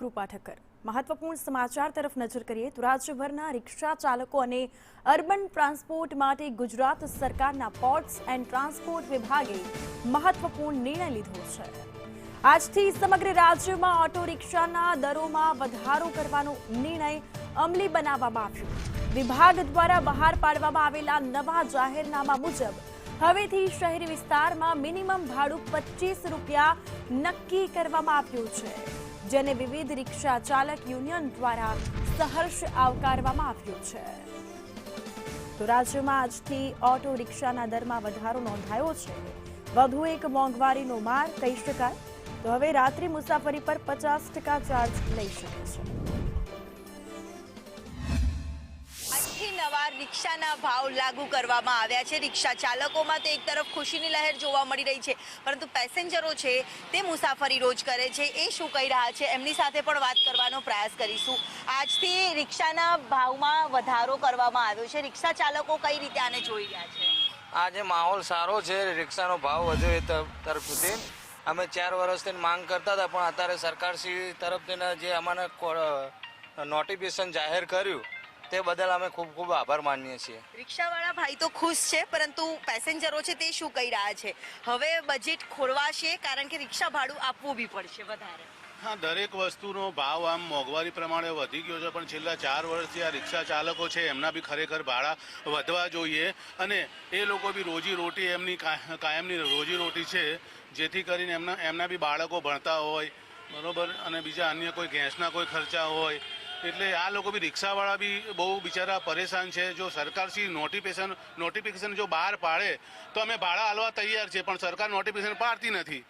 કૃપા ઠક્કર। મહત્વપૂર્ણ સમાચાર તરફ નજર કરીએ તો રાજ્યભરના રિક્ષા ચાલકો અને અર્બન ટ્રાન્સપોર્ટ માટે ગુજરાત સરકારના પોર્ટ્સ એન્ડ ટ્રાન્સપોર્ટ વિભાગે મહત્વપૂર્ણ નિર્ણય લીધો છે। આજથી સમગ્ર રાજ્યમાં ઓટો રિક્ષાના દરોમાં વધારો કરવાનો નિર્ણય અમલી બનાવવામાં આવ્યો। વિભાગ દ્વારા બહાર પાડવામાં આવેલા નવા જાહેરનામા મુજબ હવેથી શહેરી વિસ્તારમાં મિનિમમ ભાડું 25 રૂપિયા નક્કી કરવામાં આવ્યું છે, જેને વિવિધ રિક્ષા ચાલક યુનિયન દ્વારા સહર્ષ આવકારવામાં આવ્યું છે। તો રાજ્યમાં આજથી ઓટો રિક્ષાના દરમાં વધારો નોંધાયો છે। વધુ એક મોંઘવારીનો માર કહી શકાય। તો હવે રાત્રિ મુસાફરી પર 50% ચાર્જ લઈ શકે છે। નવા રિક્ષાના ભાવ લાગુ કરવામાં આવ્યા છે। રિક્ષા ચાલકોમાં તો એક તરફ ખુશીની લહેર જોવા મળી રહી છે, પરંતુ પેસેન્જરો છે તે મુસાફરી રોજ કરે છે, એ શું કહી રહ્યા છે એમની સાથે પણ વાત કરવાનો પ્રયાસ કરીશું। આજથી રિક્ષાના ભાવમાં વધારો કરવામાં આવ્યો છે, રિક્ષા ચાલકો કઈ રીતે આને જોઈ રહ્યા છે? આજે માહોલ સારો છે, રિક્ષાનો ભાવ વધ્યો એ તરફથી અમે 4 વર્ષથી માંગ કરતા હતા, પણ અત્યારે સરકારશ્રી તરફથી જે અમને નોટિફિકેશન જાહેર કર્યું તે બદલ અમે ખૂબ ખૂબ આભાર માનીએ છીએ। રિક્ષાવાળા ભાઈ તો ખુશ છે, પરંતુ પેસેન્જરો છે તે શું કહી રહ્યા છે? હવે બજેટ ખોરવાશે કારણ કે રિક્ષા ભાડું આપવું બી પડશે વધારે। હા, દરેક વસ્તુનો ભાવ આમ મોંઘવારી પ્રમાણે વધી ગયો છે, પણ છેલ્લા 4 વર્ષથી આ રિક્ષા ચાલકો છે એમના બી ખરેખર ભાડા વધવા જોઈએ, અને એ લોકો બી રોજીરોટી એમની કાયમની રોજીરોટી છે, જેથી કરીને એમના બી બાળકો ભણતા હોય બરોબર, અને બીજા અન્ય કોઈ ગેસના કોઈ ખર્ચા હોય, એટલે આ લોકો બી રિક્ષાવાળા બી બહુ બિચારા પરેશાન છે। જો સરકારશ્રી નોટિફિકેશન જો બહાર પાડે તો અમે ભાડા આલવા તૈયાર છે, પણ સરકાર નોટિફિકેશન પાડતી નથી।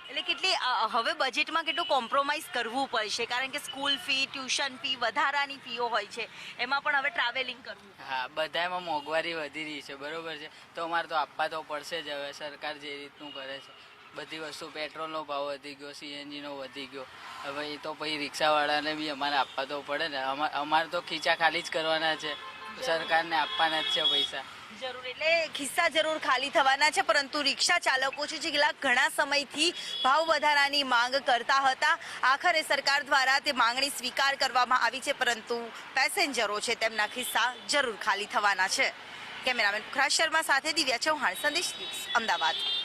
એટલે કેટલી હવે બજેટમાં કેટલું કોમ્પ્રોમાઇઝ કરવું પડશે, કારણ કે સ્કૂલ ફી, ટ્યુશન ફી, વધારાની ફીઓ હોય છે, એમાં પણ હવે ટ્રાવેલિંગ કરવું। હા, બધામાં મોંઘવારી વધી રહી છે, બરોબર છે, તો અમારે તો આપવા તો પડશે જ। હવે સરકાર જે રીતનું કરે છે, બધી વસ્તુ, પેટ્રોલનો ભાવ વધી ગયો, સીએનજીનો વધી ગયો, હવે એ તો પછી રિક્ષાવાળાને બી અમારે આપવા તો પડે ને। અમારે તો ખીચા ખાલી જ કરવાના છે, સરકારને આપવાના જ છે પૈસા। જરૂર, એટલે ખિસ્સા જરૂર ખાલી થવાના છે, પરંતુ રિક્ષા ચાલકો છે જે ઘણા સમયથી ભાવ વધારાની માંગ કરતા હતા, આખરે સરકાર દ્વારા તે માંગણી સ્વીકાર કરવામાં આવી છે, પરંતુ પેસેન્જરો છે તેમના ખિસ્સા જરૂર ખાલી થવાના છે। કેમેરામેન પુખરાજ શર્મા સાથે દિવ્યા ચૌહાણ, સંદેશ ન્યૂઝ, અમદાવાદ।